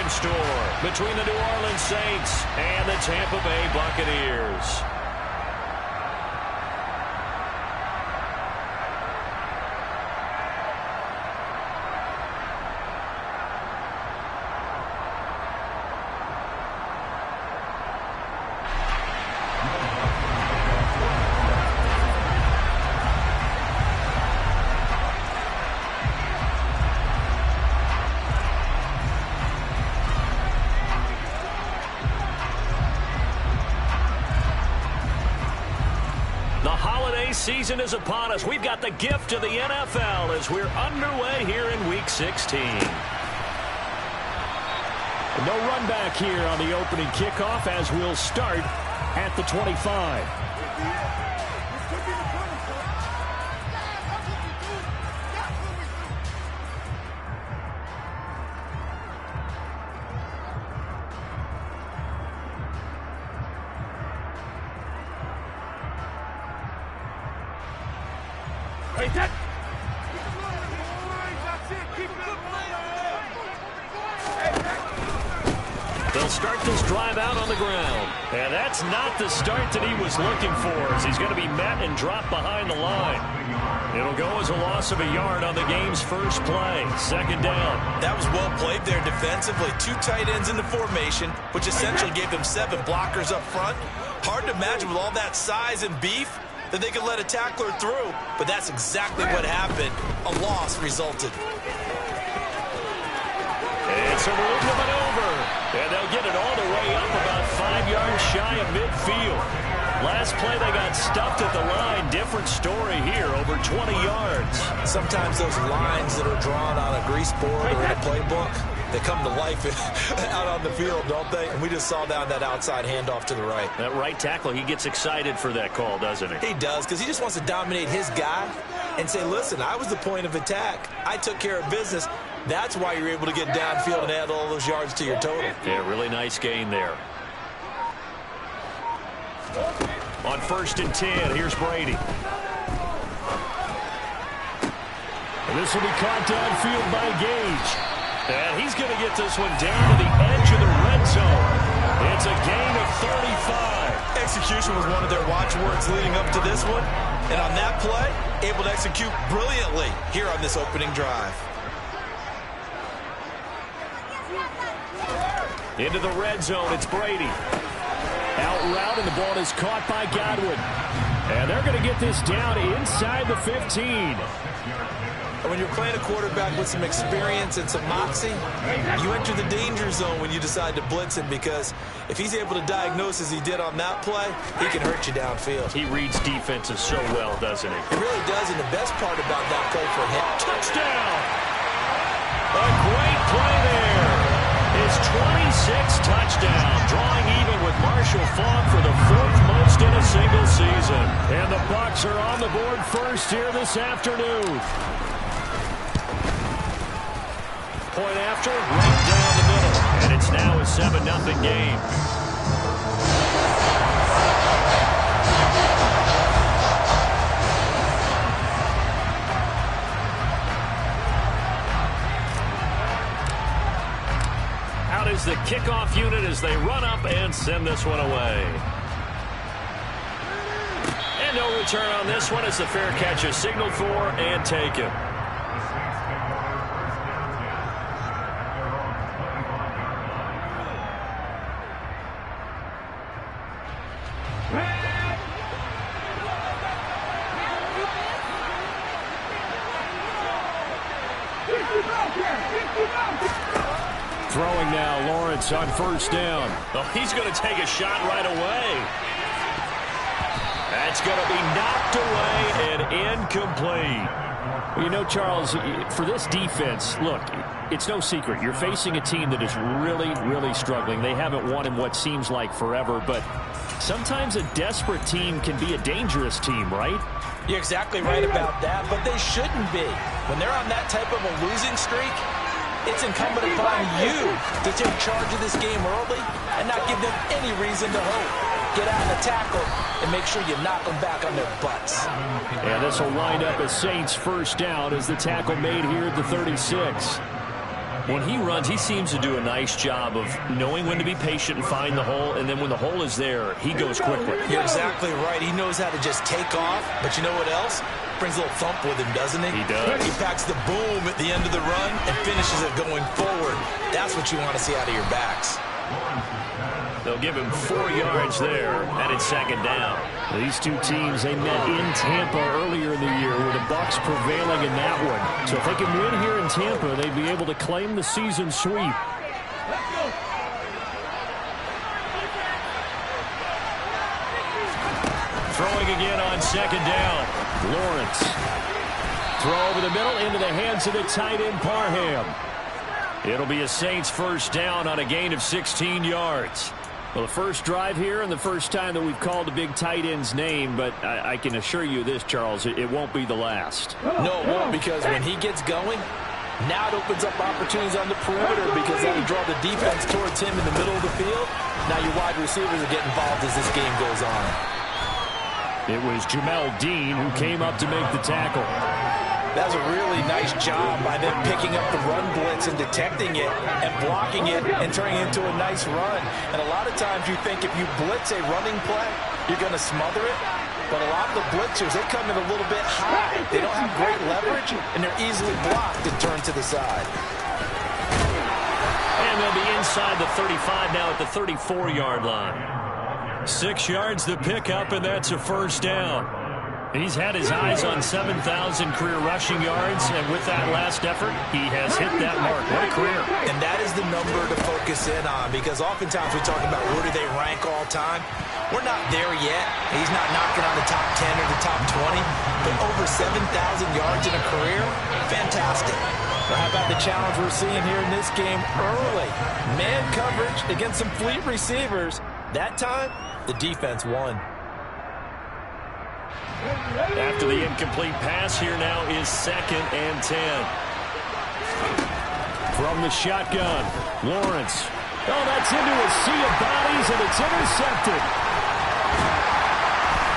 in store between the New Orleans Saints and the Tampa Bay Buccaneers. Season is upon us. We've got the gift of the NFL as we're underway here in Week 16. No run back here on the opening kickoff as we'll start at the 25. They'll start this drive out on the ground. And that's not the start that he was looking for, as he's going to be met and dropped behind the line. It'll go as a loss of a yard on the game's first play. Second down. That was well played there defensively. Two tight ends in the formation, which essentially gave them 7 blockers up front. Hard to imagine with all that size and beef that they could let a tackler through, but that's exactly what happened. A loss resulted. It's a room to maneuver, and they'll get it all the way up about 5 yards shy of midfield. Last play they got stuffed at the line. Different story here, over 20 yards. Sometimes those lines that are drawn on a grease board or in a playbook, they come to life out on the field, don't they? And we just saw down that outside handoff to the right. That right tackle, he gets excited for that call, doesn't he? He does, because he just wants to dominate his guy and say, listen, I was the point of attack. I took care of business. That's why you're able to get downfield and add all those yards to your total. Yeah, really nice gain there. On 1st and 10, here's Brady. And this will be caught downfield by Gage. And he's going to get this one down to the edge of the red zone. It's a gain of 35. Execution was one of their watchwords leading up to this one. And on that play, able to execute brilliantly here on this opening drive. Into the red zone, it's Brady. Out route, and the ball is caught by Godwin. And they're going to get this down inside the 15. When you're playing a quarterback with some experience and some moxie, you enter the danger zone when you decide to blitz him, because if he's able to diagnose as he did on that play, he can hurt you downfield. He reads defenses so well, doesn't he? He really does, and the best part about that play for him. Touchdown! A great play there. His 26th touchdown, drawing even with Marshall Faulk for the 4th most in a single season. And the Bucs are on the board first here this afternoon. Point after, right down the middle. And it's now a 7-0 game. Out is the kickoff unit as they run up and send this one away. And no return on this one as the fair catch is signaled for and taken. Throwing now, Lawrence on 1st down. Oh, he's going to take a shot right away. That's going to be knocked away and incomplete. Well, you know, Charles, for this defense, look, it's no secret. You're facing a team that is really, really struggling. They haven't won in what seems like forever, but sometimes a desperate team can be a dangerous team, right? You're exactly right about that, but they shouldn't be. When they're on that type of a losing streak, it's incumbent upon you to take charge of this game early and not give them any reason to hope. Get out of the tackle and make sure you knock them back on their butts. And this will wind up as Saints 1st down as the tackle made here at the 36. When he runs, he seems to do a nice job of knowing when to be patient and find the hole, and then when the hole is there, he goes quickly. You're exactly right. He knows how to just take off, but you know what else? Brings a little thump with him, doesn't he? He does. He packs the boom at the end of the run and finishes it going forward. That's what you want to see out of your backs. They'll give him 4 yards there, and it's second down. These two teams, they met in Tampa earlier in the year with the Bucs prevailing in that one. So if they can win here in Tampa, they'd be able to claim the season sweep. Throwing again on second down. Lawrence. Throw over the middle into the hands of the tight end, Parham. It'll be a Saints first down on a gain of 16 yards. Well, the first drive here and the first time that we've called a big tight end's name, but I can assure you this, Charles, it won't be the last. No, it won't, because when he gets going, now it opens up opportunities on the perimeter because that'll draw the defense towards him in the middle of the field. Now your wide receivers will get involved as this game goes on. It was Jamel Dean who came up to make the tackle. That was a really nice job by them picking up the run blitz and detecting it and blocking it and turning it into a nice run. And a lot of times you think if you blitz a running play, you're going to smother it. But a lot of the blitzers, they come in a little bit high. They don't have great leverage, and they're easily blocked and turned to the side. And they'll be inside the 35 now at the 34-yard line. 6 yards to pick up, and that's a first down. He's had his eyes on 7,000 career rushing yards, and with that last effort, he has hit that mark. What a career. And that is the number to focus in on, because oftentimes we talk about where do they rank all time. We're not there yet. He's not knocking on the top 10 or the top 20, but over 7,000 yards in a career, fantastic. But how about the challenge we're seeing here in this game early? Man coverage against some fleet receivers. That time, the defense won. After the incomplete pass, here now is 2nd and 10. From the shotgun, Lawrence. Oh, that's into a sea of bodies, and it's intercepted.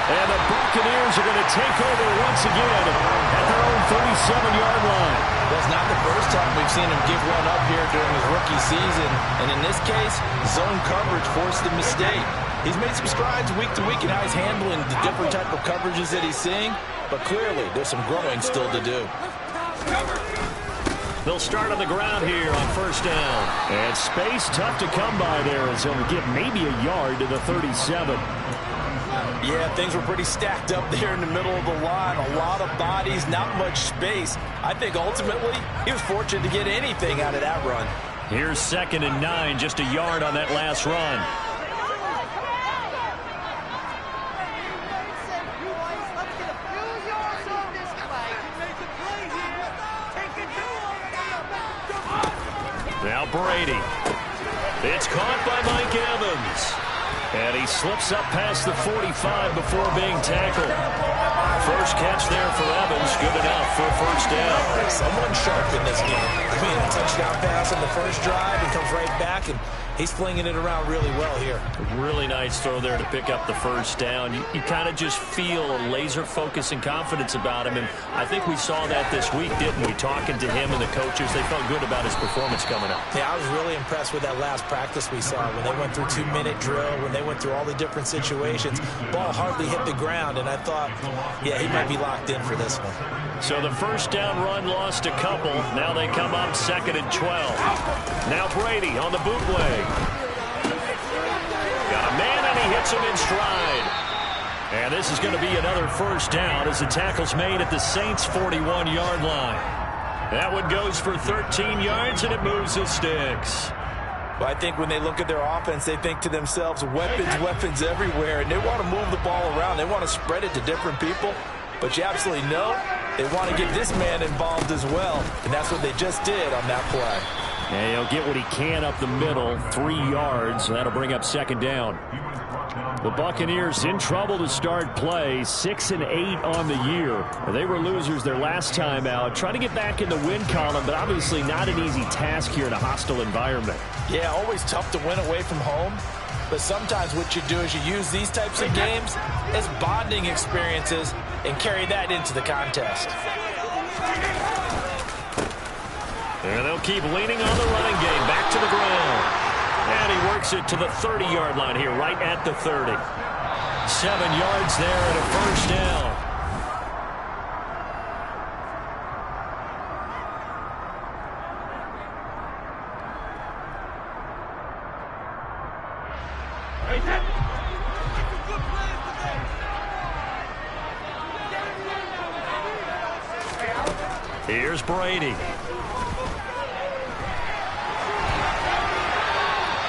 And the Buccaneers are going to take over once again at their own 37-yard line. Well, it's not the first time we've seen him give one up here during his rookie season. And in this case, zone coverage forced the mistake. He's made some strides week to week in how he's handling the different type of coverages that he's seeing. But clearly, there's some growing still to do. They'll start on the ground here on first down. And space tough to come by there as he'll get maybe a yard to the 37. Yeah, things were pretty stacked up there in the middle of the line. A lot of bodies, not much space. I think ultimately he was fortunate to get anything out of that run. Here's 2nd and 9, just a yard on that last run. Now Brady. It's caught by Mike Evans. And he slips up past the 45 before being tackled. First catch there for Evans. Good enough for a first down. Someone sharp in this game. I mean, a touchdown pass on the first drive and comes right back, and he's flinging it around really well here. Really nice throw there to pick up the first down. You kind of just feel a laser focus and confidence about him, and I think we saw that this week, didn't we? Talking to him and the coaches, they felt good about his performance coming up. Yeah, I was really impressed with that last practice we saw when they went through 2-minute drill, when they went through all the different situations. Ball hardly hit the ground, and I thought, yeah, he might be locked in for this one. So the first down run lost a couple. Now they come up 2nd and 12. Now Brady on the bootleg. Got a man, and he hits him in stride. And this is going to be another first down as the tackle's made at the Saints' 41-yard line. That one goes for 13 yards, and it moves the sticks. But I think when they look at their offense, they think to themselves, weapons everywhere, and they want to move the ball around. They want to spread it to different people. But you absolutely know they want to get this man involved as well, and that's what they just did on that play. And he'll get what he can up the middle, 3 yards. That'll bring up 2nd down. The Buccaneers in trouble to start play, 6-8 on the year. They were losers their last time out, trying to get back in the win column, but obviously not an easy task here in a hostile environment. Yeah, always tough to win away from home. But sometimes what you do is you use these types of games as bonding experiences and carry that into the contest. And they'll keep leaning on the running game. Back to the ground. And he works it to the 30-yard line here, right at the 30. 7 yards there and a first down. Here's Brady.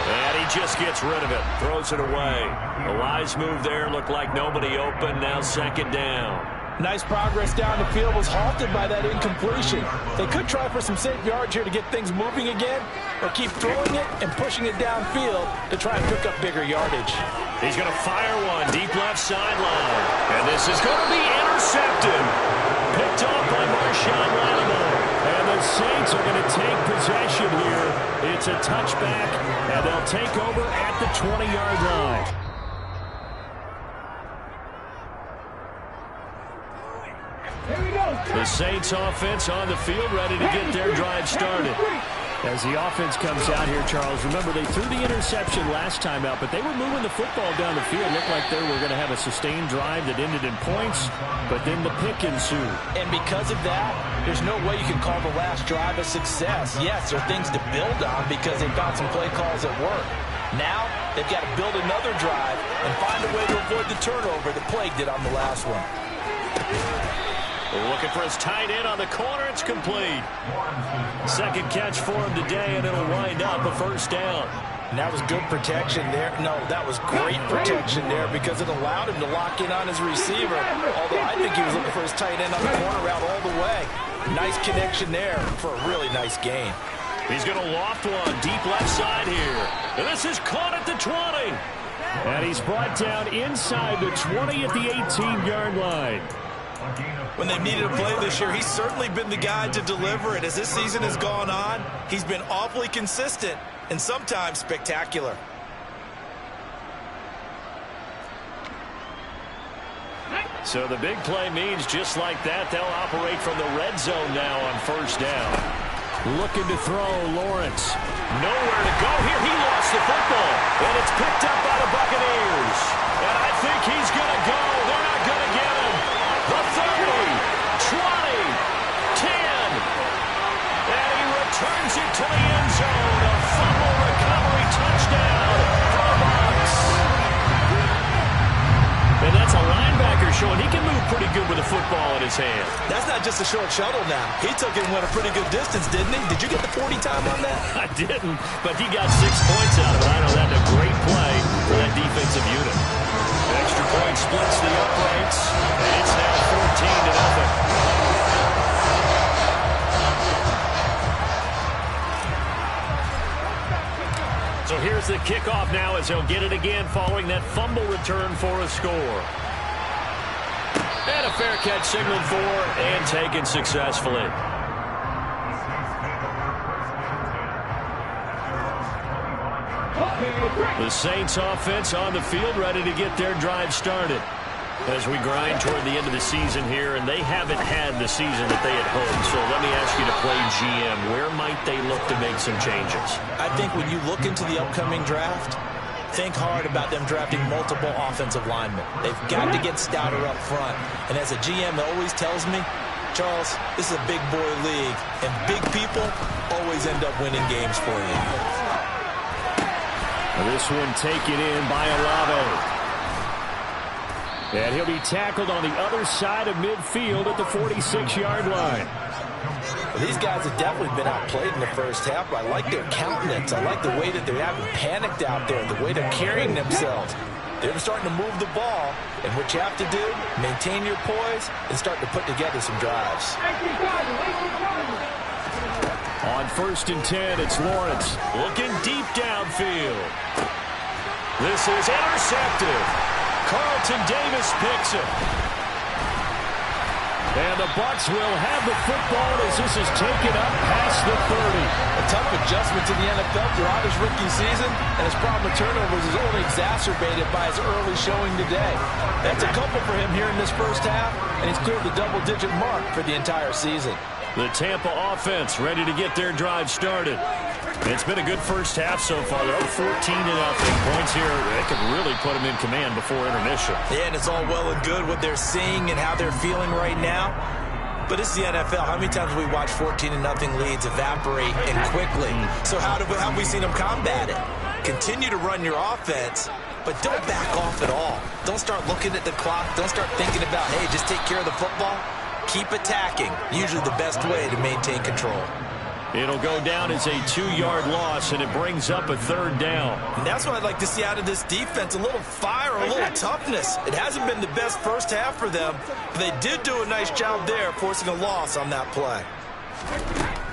And he just gets rid of it. Throws it away. A wise move there. Looked like nobody open. Now second down. Nice progress down the field, was halted by that incompletion. They could try for some safe yards here to get things moving again, or keep throwing it and pushing it downfield to try and pick up bigger yardage. He's going to fire one deep left sideline. And this is going to be intercepted. Picked off by Marshawn Lattimore. And the Saints are going to take possession here. It's a touchback, and they'll take over at the 20-yard line. The Saints offense on the field, ready to get their drive started. As the offense comes out here, Charles, remember they threw the interception last time out, but they were moving the football down the field. Looked like they were going to have a sustained drive that ended in points, but then the pick ensued. And because of that, there's no way you can call the last drive a success. Yes, there are things to build on because they found some play calls that work. Now, they've got to build another drive and find a way to avoid the turnover that plagued it on the last one. Looking for his tight end on the corner. It's complete. Second catch for him today, and it'll wind up a first down. And that was good protection there. No, that was great protection there because it allowed him to lock in on his receiver. Although I think he was looking for his tight end on the corner route all the way. Nice connection there for a really nice gain. He's going to loft one deep left side here. And this is caught at the 20. And he's brought down inside the 20 at the 18-yard line. When they needed a play this year, he's certainly been the guy to deliver it. As this season has gone on, he's been awfully consistent and sometimes spectacular. So the big play means just like that, they'll operate from the red zone now on first down. Looking to throw, Lawrence. Nowhere to go here. He lost the football, and it's picked up by the Buccaneers. And I think he's going to go. They're not going to get him. The 30, 20, 10. And he returns it to the end zone. A fumble recovery touchdown for the Bucs. And that's a linebacker showing he can move pretty good with a football in his hand. That's not just a short shuttle now. He took it and went a pretty good distance, didn't he? Did you get the 40 time on that? I didn't, but he got 6 points out of it. I know that's a great play for that defensive unit. Extra point splits the uprights, and it's now 14-0. So here's the kickoff now as he'll get it again following that fumble return for a score. And a fair catch signaled for and taken successfully. The Saints offense on the field ready to get their drive started as we grind toward the end of the season here, and they haven't had the season that they had hoped. So let me ask you to play GM. Where might they look to make some changes? I think when you look into the upcoming draft, think hard about them drafting multiple offensive linemen. They've got to get stouter up front. And as a GM always tells me, Charles, this is a big boy league, and big people always end up winning games for you. This one taken in by Olave. And he'll be tackled on the other side of midfield at the 46-yard line. Well, these guys have definitely been outplayed in the first half, but I like their countenance. I like the way that they haven't panicked out there, the way they're carrying themselves. They're starting to move the ball, and what you have to do, maintain your poise and start to put together some drives. On 1st and 10, it's Lawrence. Looking deep downfield. This is intercepted. Carlton Davis picks it. And the Bucs will have the football as this is taken up past the 30. A tough adjustment to the NFL throughout his rookie season, and his problem with turnovers is only exacerbated by his early showing today. That's a couple for him here in this first half, and he's cleared the double-digit mark for the entire season. The Tampa offense ready to get their drive started. It's been a good first half so far. They're up 14-0. Points here, they could really put them in command before intermission. Yeah, and it's all well and good what they're seeing and how they're feeling right now. But it's the NFL. How many times have we watched 14-0 leads evaporate and quickly? So how have we seen them combat it? Continue to run your offense, but don't back off at all. Don't start looking at the clock. Don't start thinking about, hey, just take care of the football. Keep attacking. Usually the best way to maintain control. It'll go down as a 2-yard loss, and it brings up a 3rd down. And that's what I'd like to see out of this defense, a little fire, a little toughness. It hasn't been the best first half for them, but they did do a nice job there, forcing a loss on that play.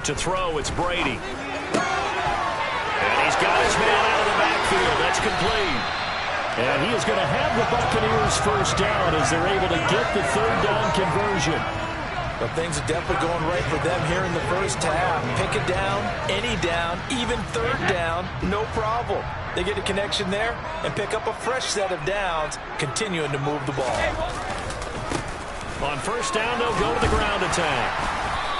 To throw, it's Brady. And he's got his man out of the backfield. That's complete. And he is going to have the Buccaneers first down as they're able to get the 3rd down conversion. But things are definitely going right for them here in the first half. Pick a down, any down, even 3rd down, no problem. They get a connection there and pick up a fresh set of downs, continuing to move the ball. On first down, they'll go to the ground attack.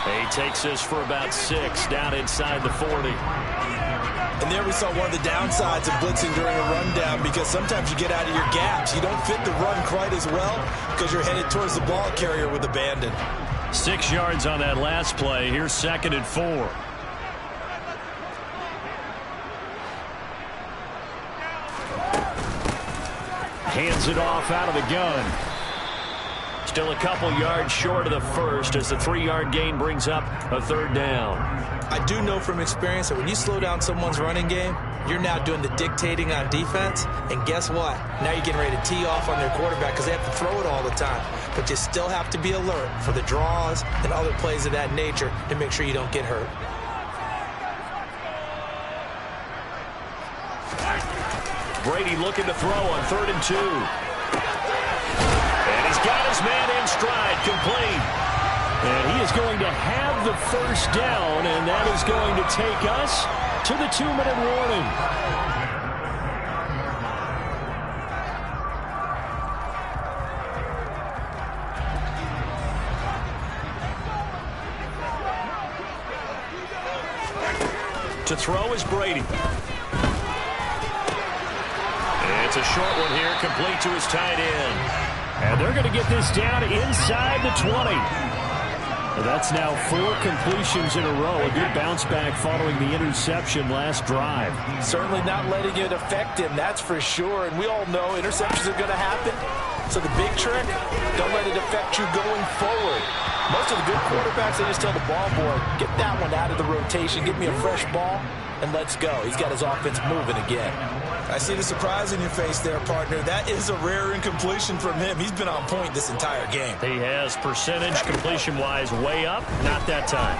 He takes this for about 6 down inside the 40. And there we saw one of the downsides of blitzing during a rundown, because sometimes you get out of your gaps. You don't fit the run quite as well because you're headed towards the ball carrier with abandon. 6 yards on that last play. Here's 2nd and 4. Hands it off out of the gun. Still a couple yards short of the first as the 3-yard gain brings up a 3rd down. I do know from experience that when you slow down someone's running game, you're now doing the dictating on defense. And guess what? Now you're getting ready to tee off on their quarterback because they have to throw it all the time. But you still have to be alert for the draws and other plays of that nature to make sure you don't get hurt. Brady looking to throw on 3rd and 2. And he's got his man in stride, complete. And he is going to have the first down, and that is going to take us to the 2-minute warning. To throw is Brady. It's a short one here, complete to his tight end. And they're going to get this down inside the 20. That's now 4 completions in a row. A good bounce back following the interception last drive. Certainly not letting it affect him, that's for sure. And we all know interceptions are going to happen. So the big trick, don't let it affect you going forward. Most of the good quarterbacks, they just tell the ball boy, get that one out of the rotation, give me a fresh ball, and let's go. He's got his offense moving again. I see the surprise in your face there, partner. That is a rare incompletion from him. He's been on point this entire game. He has percentage completion-wise way up. Not that time.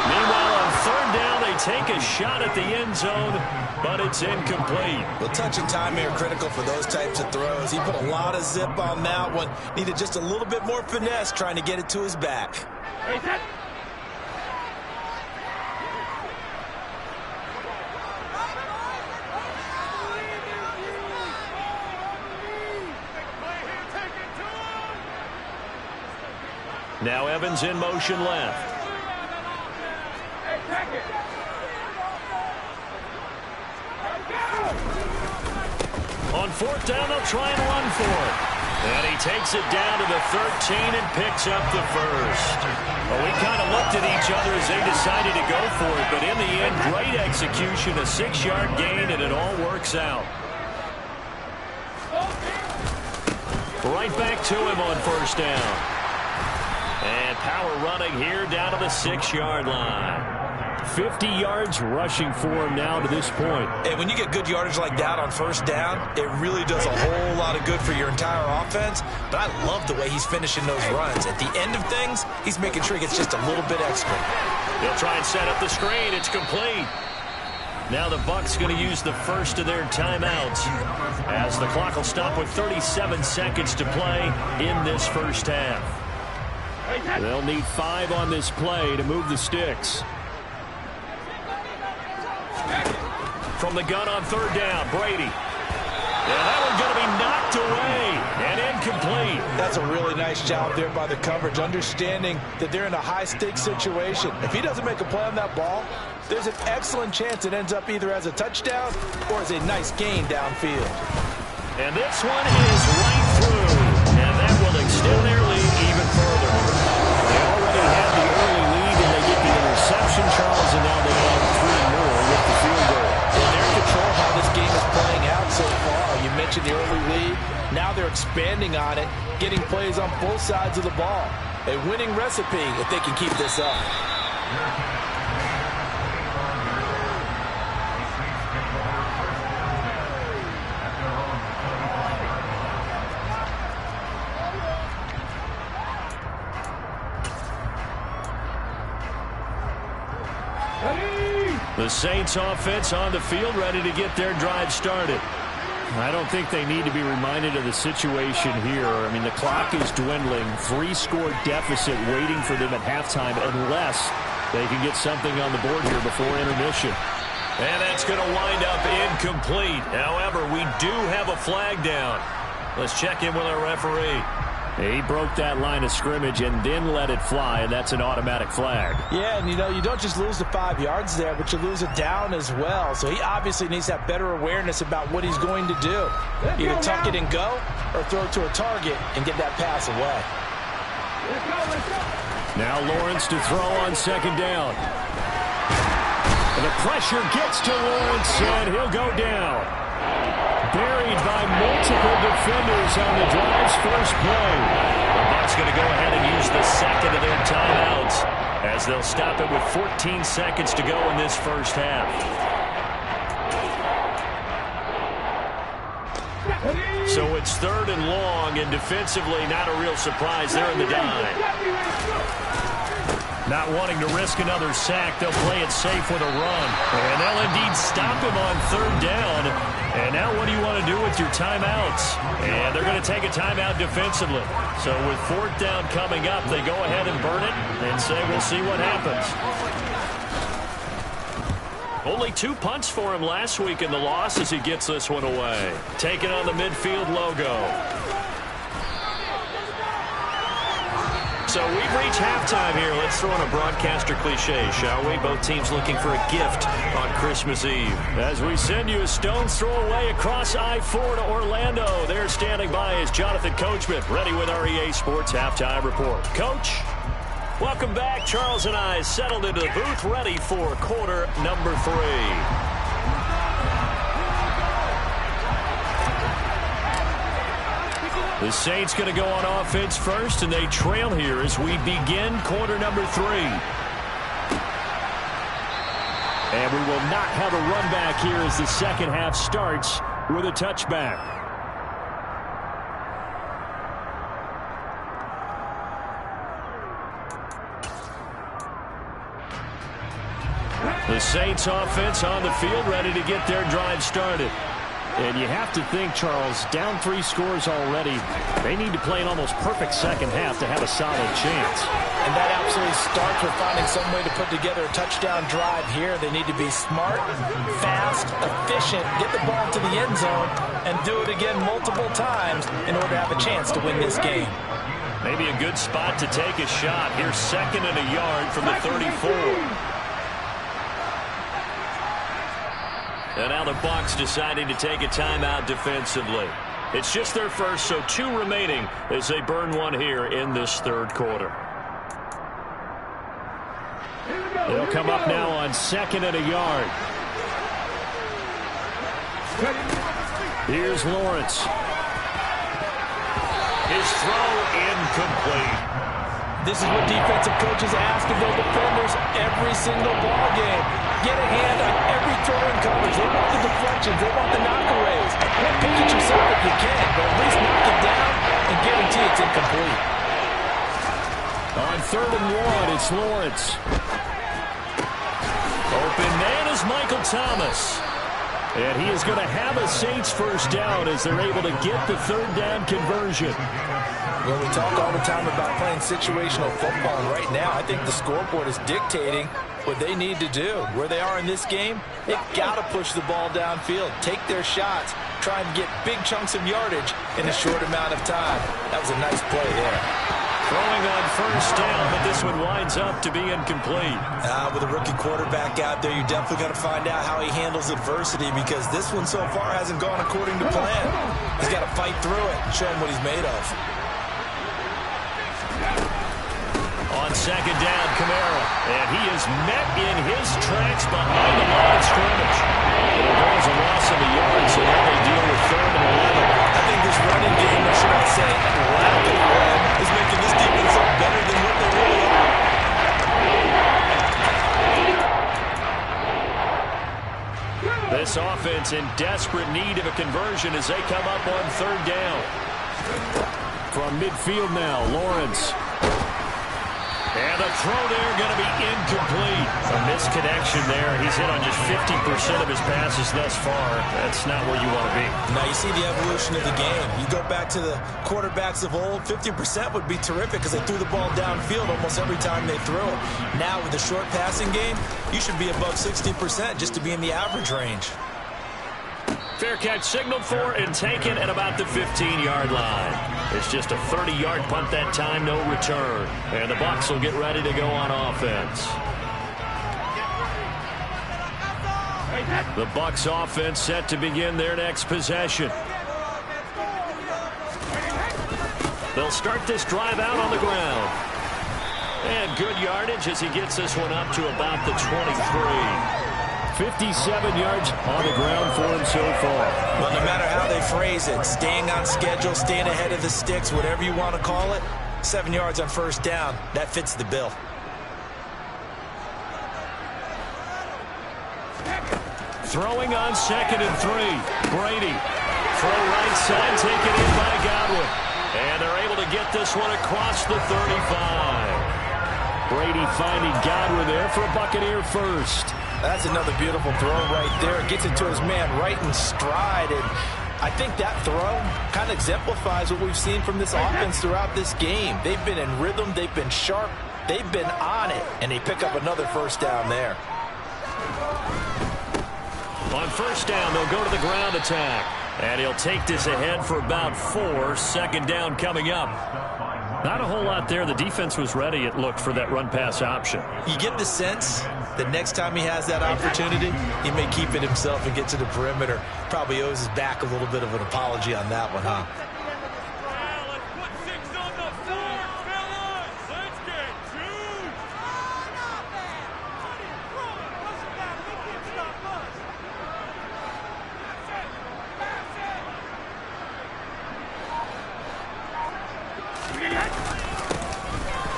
Meanwhile, on 3rd down, they take a shot at the end zone, but it's incomplete. Well, touch and timing are critical for those types of throws. He put a lot of zip on that one. Needed just a little bit more finesse trying to get it to his back. Now Evans in motion left. On 4th down, they'll try and run for it. And he takes it down to the 13 and picks up the first. Well, we kind of looked at each other as they decided to go for it, but in the end, great execution, a 6-yard gain, and it all works out. Right back to him on 1st down. And power running here down to the 6-yard line. 50 yards rushing for him now to this point. And when you get good yardage like that on 1st down, it really does a whole lot of good for your entire offense. But I love the way he's finishing those runs. At the end of things, he's making sure he gets just a little bit extra. They'll try and set up the screen. It's complete. Now the Bucs going to use the first of their timeouts as the clock will stop with 37 seconds to play in this first half. They'll need 5 on this play to move the sticks. From the gun on 3rd down, Brady. And that one's going to be knocked away and incomplete. That's a really nice job there by the coverage, understanding that they're in a high-stakes situation. If he doesn't make a play on that ball, there's an excellent chance it ends up either as a touchdown or as a nice gain downfield. And this one is right through, and that will extend their lead even further. They already had the early lead, and they get the interception, Charles, and now they have 3 more with the field goal. And they're in control how this game is playing out so far. You mentioned the early lead. Now they're expanding on it, getting plays on both sides of the ball. A winning recipe if they can keep this up. The Saints offense on the field, ready to get their drive started. I don't think they need to be reminded of the situation here. I mean, the clock is dwindling. 3-score deficit waiting for them at halftime unless they can get something on the board here before intermission. And that's going to wind up incomplete. However, we do have a flag down. Let's check in with our referee. He broke that line of scrimmage and then let it fly, and that's an automatic flag. Yeah, and you know, you don't just lose the 5 yards there, but you lose it down as well. So he obviously needs to have better awareness about what he's going to do. Either tuck it and go or throw it to a target and get that pass away. Now Lawrence to throw on second down. And the pressure gets to Lawrence, and he'll go down. Buried by multiple defenders on the drive's first play. The Bucs going to go ahead and use the second of their timeouts as they'll stop it with 14 seconds to go in this first half. So it's 3rd and long, and defensively not a real surprise. They're in the dime. Not wanting to risk another sack, they'll play it safe with a run. And they'll indeed stop him on 3rd down. And now what do you want to do with your timeouts? And they're going to take a timeout defensively. So with 4th down coming up, they go ahead and burn it and say we'll see what happens. Only 2 punts for him last week in the loss as he gets this one away. Taking on the midfield logo. So we've reached halftime here. Let's throw in a broadcaster cliche, shall we? Both teams looking for a gift on Christmas Eve. As we send you a stone's throw away across I-4 to Orlando. There standing by is Jonathan Coachman, ready with our EA Sports Halftime Report. Coach, welcome back. Charles and I settled into the booth, ready for quarter number 3. The Saints going to go on offense first, and they trail here as we begin quarter number 3. And we will not have a run back here as the second half starts with a touchback. The Saints offense on the field, ready to get their drive started. And you have to think, Charles, down 3 scores already. They need to play an almost perfect second half to have a solid chance. And that absolutely starts with finding some way to put together a touchdown drive here. They need to be smart, fast, efficient, get the ball to the end zone, and do it again multiple times in order to have a chance to win this game. Maybe a good spot to take a shot. Here's 2nd and a yard from the 34. And now the Bucs deciding to take a timeout defensively. It's just their first, so 2 remaining as they burn one here in this 3rd quarter. They'll come up now on 2nd and a yard. Here's Lawrence. His throw incomplete. This is what defensive coaches ask of their defenders every single ball game. Get a hand on every throw in coverage. They want the deflections. They want the knockaways. Pitch it yourself if you can, but at least knock it down and guarantee it's incomplete. On 3rd and 1, it's Lawrence. Open man is Michael Thomas. And he is going to have a Saints first down as they're able to get the 3rd down conversion. Well, we talk all the time about playing situational football, and right now I think the scoreboard is dictating what they need to do. Where they are in this game, they've got to push the ball downfield, take their shots, try and get big chunks of yardage in a short amount of time. That was a nice play there. Throwing on first down, but this one winds up to be incomplete. With a rookie quarterback out there, you're definitely going to find out how he handles adversity, because this one so far hasn't gone according to plan. He's got to fight through it and show him what he's made of. On second down, Kamara, and he is met in his tracks behind the line of scrimmage. There goes a loss of a yard, so now they deal with 3rd and 11. I think this running game, or should I say lack of run, is making this defense look better than what they really are. This offense in desperate need of a conversion as they come up on 3rd down. From midfield now, Lawrence. And the throw there going to be incomplete. A misconnection there. He's hit on just 50% of his passes thus far. That's not where you want to be. Now you see the evolution of the game. You go back to the quarterbacks of old, 50% would be terrific because they threw the ball downfield almost every time they threw it. Now with the short passing game, you should be above 60% just to be in the average range. Fair catch signaled for and taken at about the 15-yard line. It's just a 30-yard punt that time, no return. And the Bucs will get ready to go on offense. The Bucs offense set to begin their next possession. They'll start this drive out on the ground. And good yardage as he gets this one up to about the 23. 57 yards on the ground for him so far. Well, no matter how they phrase it, staying on schedule, staying ahead of the sticks, whatever you want to call it, 7 yards on first down, that fits the bill. Throwing on 2nd and 3. Brady. Throw right side, taken in by Godwin. And they're able to get this one across the 35. Brady finding Godwin there for a Buccaneer first. That's another beautiful throw right there. It gets it to his man right in stride. And I think that throw kind of exemplifies what we've seen from this offense throughout this game. They've been in rhythm. They've been sharp. They've been on it. And they pick up another first down there. On first down, they'll go to the ground attack. And he'll take this ahead for about 4. Second down coming up. Not a whole lot there. The defense was ready, it looked, for that run-pass option. You get the sense that next time he has that opportunity, he may keep it himself and get to the perimeter. Probably owes his back a little bit of an apology on that one, huh?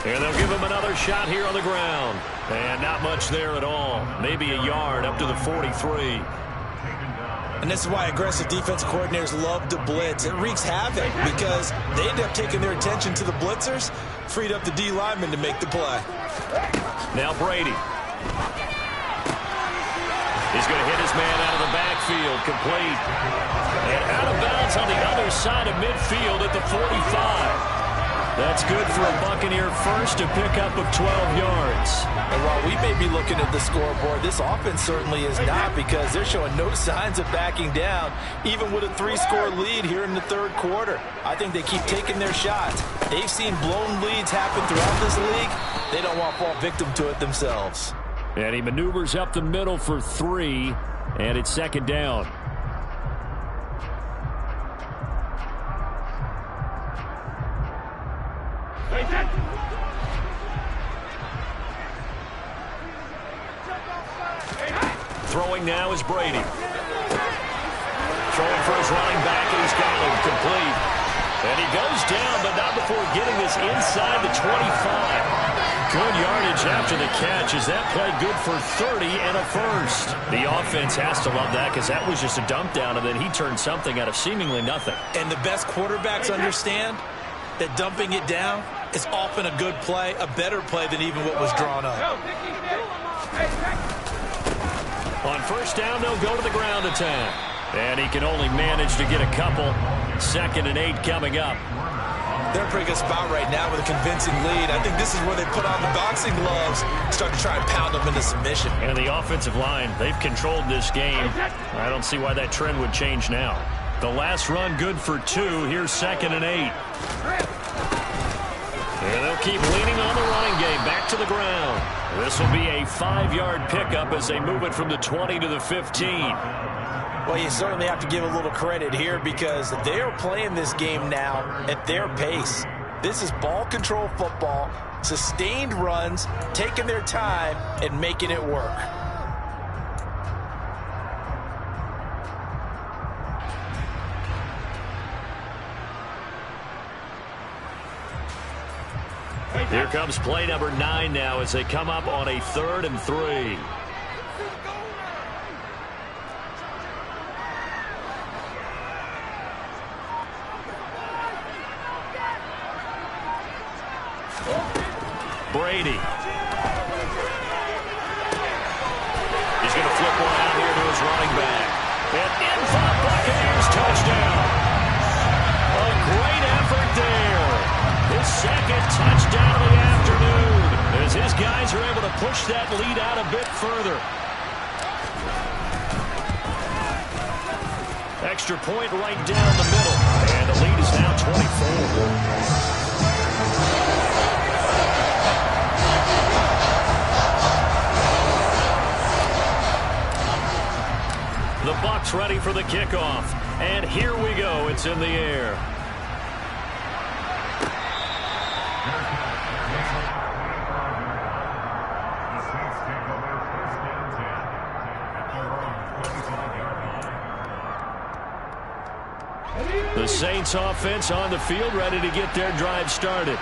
And they'll give him another shot here on the ground. And not much there at all. Maybe a yard up to the 43. And this is why aggressive defensive coordinators love to blitz. It wreaks havoc because they end up taking their attention to the blitzers, freed up the D lineman to make the play. Now Brady. He's going to hit his man out of the backfield, complete. And out of bounds on the other side of midfield at the 45. That's good for a Buccaneer first, a pickup of 12 yards. And while we may be looking at the scoreboard, this offense certainly is not, because they're showing no signs of backing down, even with a 3-score lead here in the third quarter. I think they keep taking their shots. They've seen blown leads happen throughout this league. They don't want to fall victim to it themselves. And he maneuvers up the middle for 3, and it's second down. Throwing now is Brady. Throwing for his running back, and he's got him complete. And he goes down, but not before getting this inside the 25. Good yardage after the catch. Is that play good for 30 and a first? The offense has to love that, because that was just a dump down, and then he turned something out of seemingly nothing. And the best quarterbacks understand that dumping it down is often a good play, a better play than even what was drawn up. On first down, they'll go to the ground attack. And he can only manage to get a couple. 2nd and 8 coming up. They're in a pretty good spot right now with a convincing lead. I think this is where they put on the boxing gloves, start to try and pound them into submission. And the offensive line, they've controlled this game. I don't see why that trend would change now. The last run good for 2. Here's 2nd and 8. And they'll keep leaning on the running game. Back to the ground. This will be a 5-yard pickup as they move it from the 20 to the 15. Well, you certainly have to give a little credit here because they are playing this game now at their pace. This is ball control football, sustained runs, taking their time and making it work. Here comes play number 9 now as they come up on a 3rd and 3. Brady. He's going to flip one out here to his running back. And in for the Buccaneers touchdown. A great effort there. His 2nd touchdown of the afternoon as his guys are able to push that lead out a bit further. Extra point right down the middle. And the lead is now 24. The Bucs ready for the kickoff. And here we go. It's in the air. The Saints offense on the field ready to get their drive started.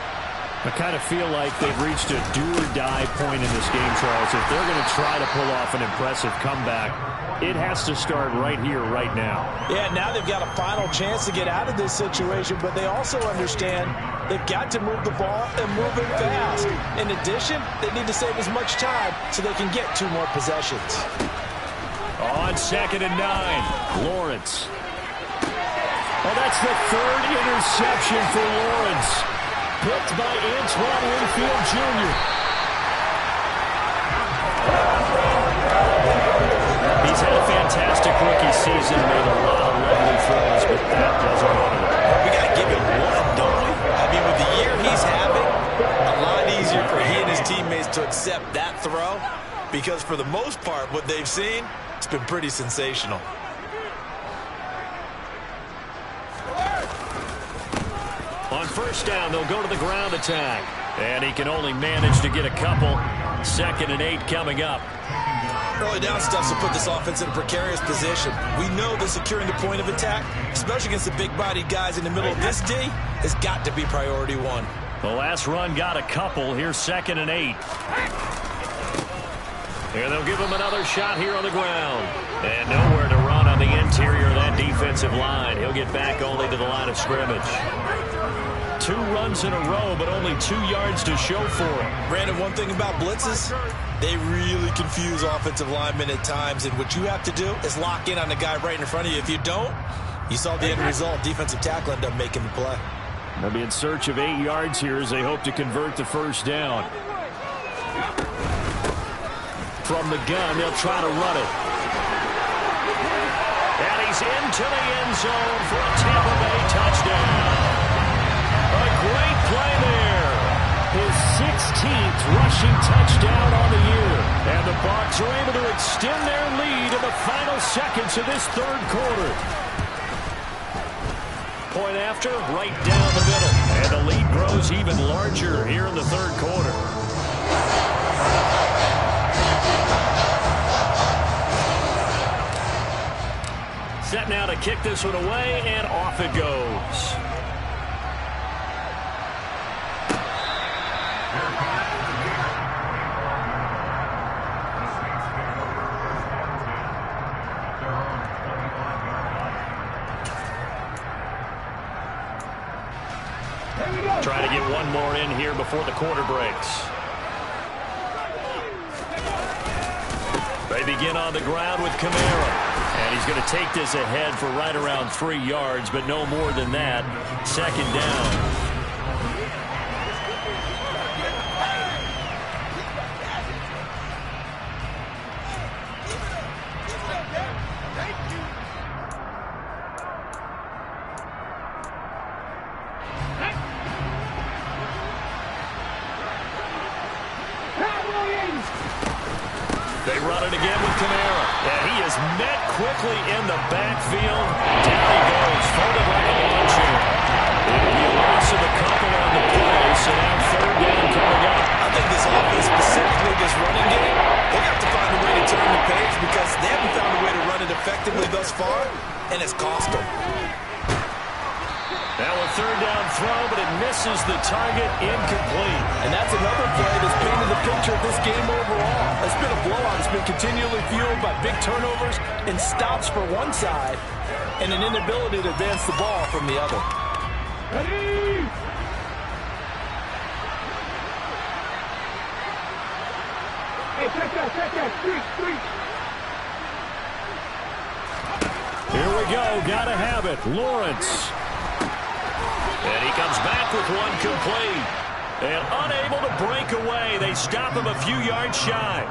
I kind of feel like they've reached a do-or-die point in this game, Charles. If they're going to try to pull off an impressive comeback, it has to start right here, right now. Yeah, now they've got a final chance to get out of this situation, but they also understand they've got to move the ball and move it fast. In addition, they need to save as much time so they can get 2 more possessions. On 2nd and 9, Lawrence. Oh, that's the 3rd interception for Lawrence. Picked by Antoine Winfield Jr. He's had a fantastic rookie season, made a lot of lovely throws, but that doesn't run it. We got to give him one, don't we? I mean, with the year he's having, a lot easier for he and his teammates to accept that throw because for the most part, what they've seen, it's been pretty sensational. On 1st down, they'll go to the ground attack. And he can only manage to get a couple. 2nd and 8 coming up. Early down stuff to put this offense in a precarious position. We know that securing the point of attack, especially against the big-bodied guys in the middle of this D, has got to be priority 1. The last run got a couple. Here's 2nd and 8. And they'll give him another shot here on the ground. And nowhere to run on the interior of that defensive line. He'll get back only to the line of scrimmage. 2 runs in a row, but only 2 yards to show for it. Brandon, one thing about blitzes, they really confuse offensive linemen at times, and what you have to do is lock in on the guy right in front of you. If you don't, you saw the end result. Defensive tackle ended up making the play. They'll be in search of 8 yards here as they hope to convert the 1st down. From the gun, they'll try to run it. And he's into the end zone for a Tampa Bay touchdown. A great play there. His 16th rushing touchdown on the year. And the Bucs are able to extend their lead in the final seconds of this 3rd quarter. Point after, right down the middle. And the lead grows even larger here in the 3rd quarter. Set now to kick this one away, and off it goes. Try to get one more in here before the quarter breaks. They begin on the ground with Kamara. And he's going to take this ahead for right around 3 yards, but no more than that. 2nd down. They run it again with Kamara. And he is met quickly in the backfield. Down he goes, folded like a lawn chair. It'll be a loss of a couple on the play, so now third down coming up. I think this offense, specifically this running game, they have to find a way to turn the page because they haven't found a way to run it effectively thus far, and it's cost them. Now a third down throw, but it misses the target, incomplete. And that's another play that's painted the picture of this game overall. It's been a blowout. It's been continually fueled by big turnovers and stops for one side and an inability to advance the ball from the other. Ready? Hey, check that, street. Here we go, gotta have it, Lawrence. And he comes back with one complete. And unable to break away, they stop him a few yards shy.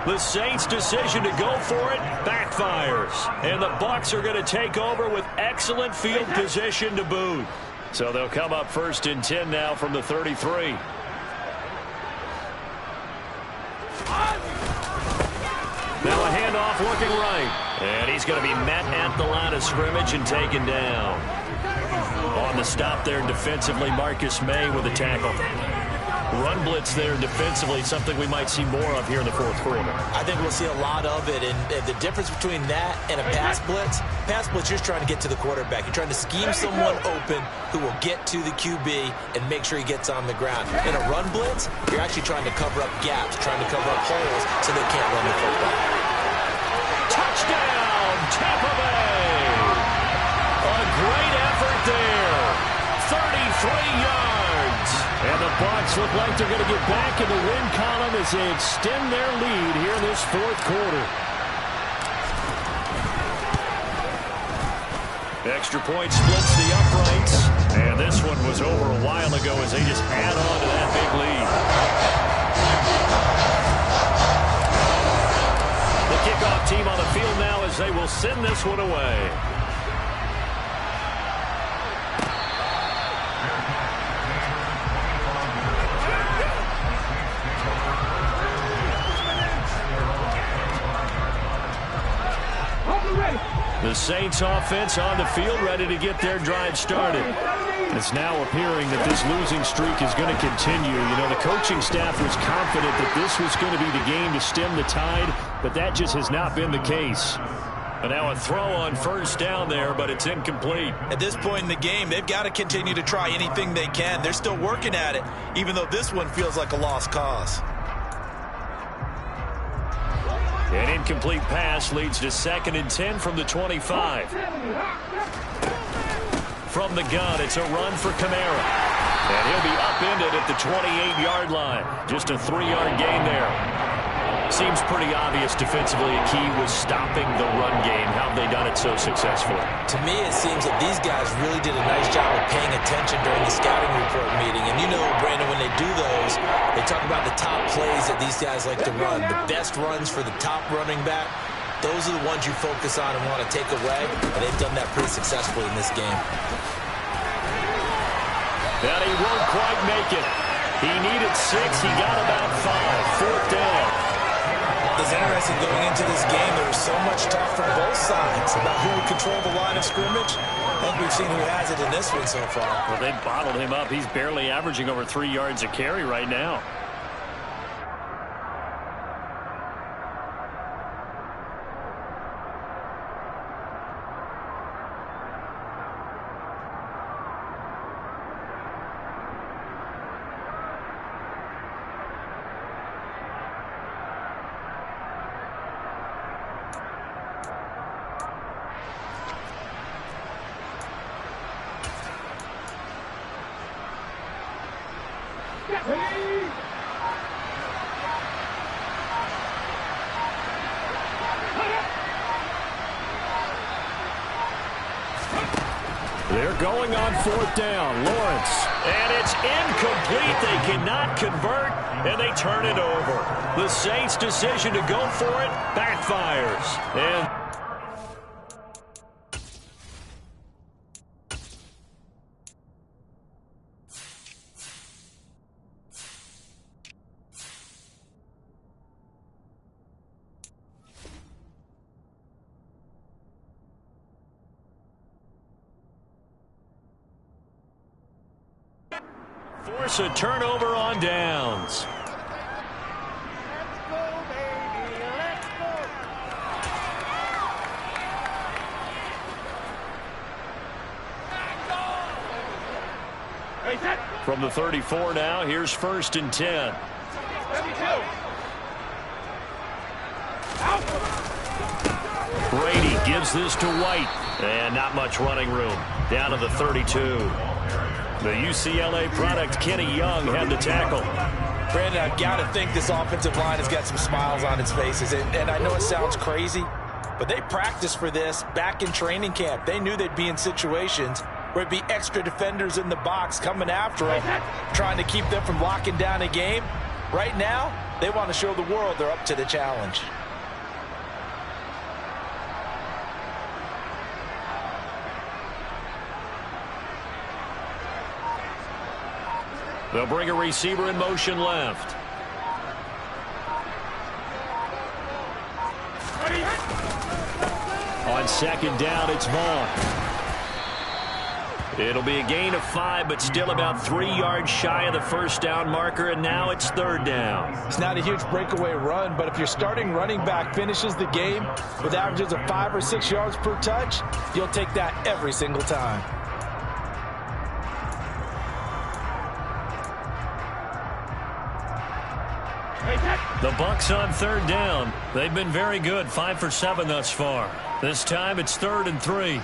The Saints' decision to go for it backfires. And the Bucs are going to take over with excellent field position to boot. So they'll come up 1st and 10 now from the 33. Now a handoff looking right. And he's going to be met at the line of scrimmage and taken down. On the stop there defensively, Marcus May with a tackle. Run blitz there defensively, something we might see more of here in the fourth quarter. I think we'll see a lot of it, and the difference between that and a pass blitz, you're trying to get to the quarterback. You're trying to scheme someone open who will get to the QB and make sure he gets on the ground. In a run blitz, you're actually trying to cover up gaps, trying to cover up holes so they can't run the football. Touchdown, Tampa Bay! A great effort there. 33 yards. And the Bucs look like they're going to get back in the win column as they extend their lead here in this fourth quarter. Extra point splits the uprights. And this one was over a while ago as they just add on to that big lead. The kickoff team on the field now as they will send this one away. The Saints offense on the field ready to get their drive started. It's now appearing that this losing streak is going to continue. You know, the coaching staff was confident that this was going to be the game to stem the tide, but that just has not been the case. And now a throw on first down there, but it's incomplete. At this point in the game, they've got to continue to try anything they can. They're still working at it, even though this one feels like a lost cause. An incomplete pass leads to 2nd and 10 from the 25. From the gun, it's a run for Kamara. And he'll be upended at the 28-yard line. Just a 3-yard gain there. Seems pretty obvious defensively a key was stopping the run game. How have they done it so successfully? To me, it seems that these guys really did a nice job of paying attention during the scouting report meeting. And you know, Brandon, when they do those, they talk about the top plays that these guys like to run. The best runs for the top running back. Those are the ones you focus on and want to take away. And they've done that pretty successfully in this game. And he won't quite make it. He needed 6. He got about 5. 4th down. It's interesting going into this game. There was so much talk from both sides about who would control the line of scrimmage. I think we've seen who has it in this one so far. Well, they bottled him up. He's barely averaging over 3 yards a carry right now. They're going on 4th down. Lawrence. And it's incomplete. They cannot convert, and they turn it over. The Saints' decision to go for it backfires. And Force a turnover on downs. From the 34 now, here's 1st and 10. Brady gives this to White. And not much running room. Down to the 32. The UCLA product, Kenny Young, had the tackle. Brandon, I've got to think this offensive line has got some smiles on its faces. And I know it sounds crazy, but they practiced for this back in training camp. They knew they'd be in situations where it'd be extra defenders in the box coming after them, trying to keep them from locking down a game. Right now, they want to show the world they're up to the challenge. They'll bring a receiver in motion left. On 2nd down, it's Vaughn. It'll be a gain of 5, but still about 3 yards shy of the 1st down marker, and now it's 3rd down. It's not a huge breakaway run, but if your starting running back finishes the game with averages of 5 or 6 yards per touch, you'll take that every single time. The Bucs on 3rd down. They've been very good, 5 for 7 thus far. This time it's 3rd and 3.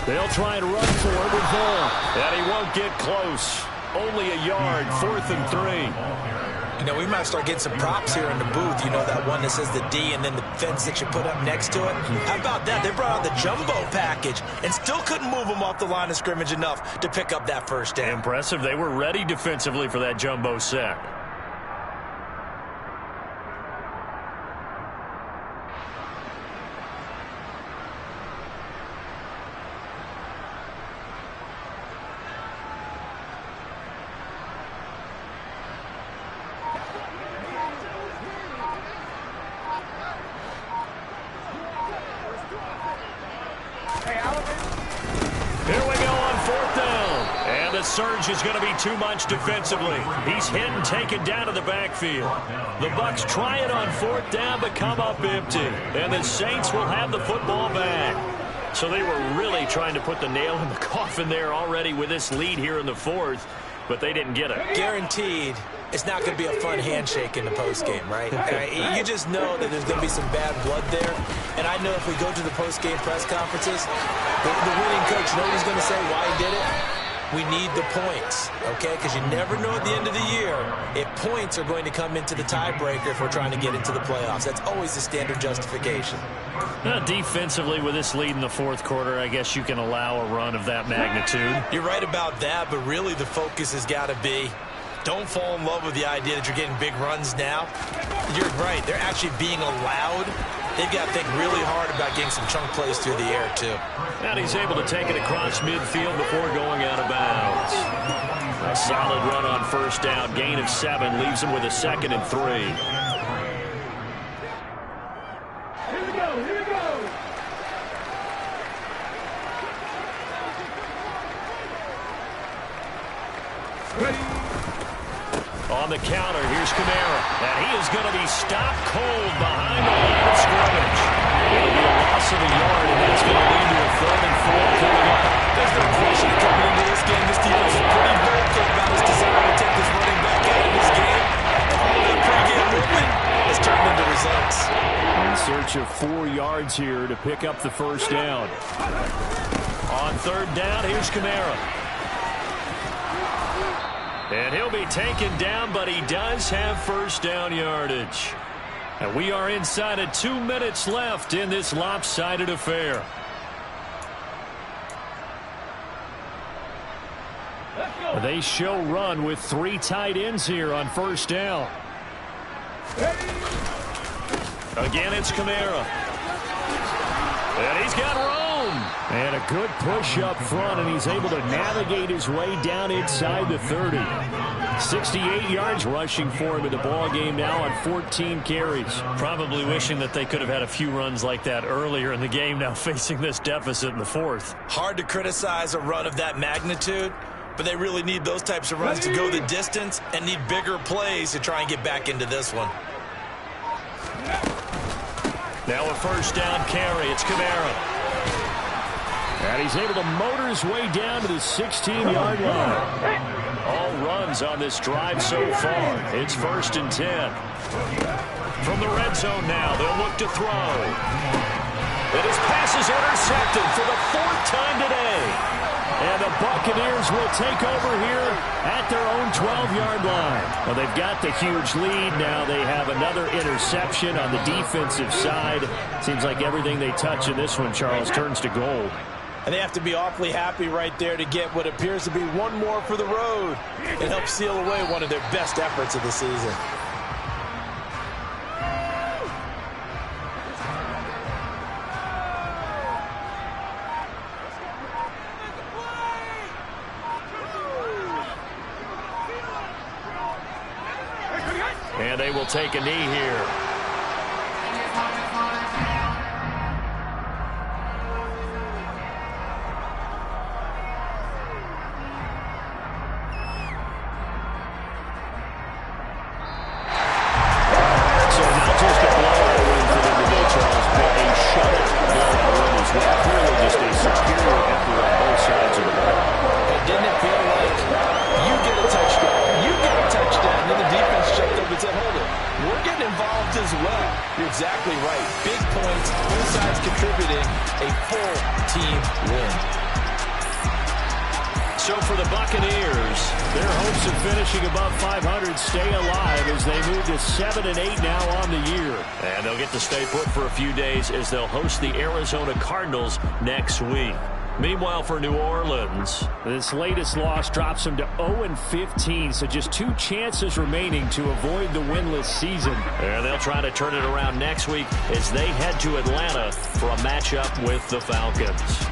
They'll try and run for it with Vaughn. And he won't get close. Only a yard, 4th and 3. You know, we might start getting some props here in the booth. You know, that one that says the D and then the fence that you put up next to it. How about that? They brought out the jumbo package and still couldn't move them off the line of scrimmage enough to pick up that 1st down. Impressive. They were ready defensively for that jumbo sack. Surge is going to be too much defensively. He's hit and taken down to the backfield. The Bucs try it on 4th down, but come up empty. And the Saints will have the football back. So they were really trying to put the nail in the coffin there already with this lead here in the 4th, but they didn't get it. Guaranteed, it's not going to be a fun handshake in the postgame, right? You just know that there's going to be some bad blood there. And I know if we go to the postgame press conferences, the winning coach, you know what he's going to say, why he did it? We need the points, okay? Because you never know at the end of the year if points are going to come into the tiebreaker if we're trying to get into the playoffs. That's always the standard justification. Defensively, with this lead in the 4th quarter, I guess you can allow a run of that magnitude. You're right about that, but really the focus has got to be don't fall in love with the idea that you're getting big runs now. You're right. They're actually being allowed. They've got to think really hard about getting some chunk plays through the air, too. And he's able to take it across midfield before going out of bounds. A solid run on 1st down. Gain of 7 leaves him with a 2nd and 3. Here we go, here we go. Ready. On the counter, here's Kamara. And he is going to be stopped cold behind the line of scrimmage. It'll be a loss of a yard, and that's going to lead to a 3rd and 4 coming up. There's no question coming into this game. This defense is pretty vocal about his desire to take this running back out of this game. And all that pregame movement has turned into results. In search of 4 yards here to pick up the 1st down. On 3rd down, here's Kamara. And he'll be taken down, but he does have 1st down yardage. And we are inside of 2 minutes left in this lopsided affair. They show run with 3 tight ends here on 1st down. Again, it's Kamara. And he's got room. And a good push up front, and he's able to navigate his way down inside the 30. 68 yards rushing for him in the ball game now on 14 carries. Probably wishing that they could have had a few runs like that earlier in the game, now facing this deficit in the fourth. Hard to criticize a run of that magnitude, but they really need those types of runs to go the distance and need bigger plays to try and get back into this one. Now a first down carry. It's Kamara. And he's able to motor his way down to the 16-yard line. All runs on this drive so far. It's 1st and 10. From the red zone now, they'll look to throw. And his pass is intercepted for the 4th time today. And the Buccaneers will take over here at their own 12-yard line. Well, they've got the huge lead. Now they have another interception on the defensive side. Seems like everything they touch in this one, Charles, turns to gold. And they have to be awfully happy right there to get what appears to be one more for the road and help seal away one of their best efforts of the season. And they will take a knee here. Exactly right. Big points, both sides contributing, a full team win. So for the Buccaneers, their hopes of finishing above 500 stay alive as they move to 7-8 now on the year. And they'll get to stay put for a few days as they'll host the Arizona Cardinals next week. Meanwhile, for New Orleans, this latest loss drops them to 0-15, so just 2 chances remaining to avoid the winless season. And they'll try to turn it around next week as they head to Atlanta for a matchup with the Falcons.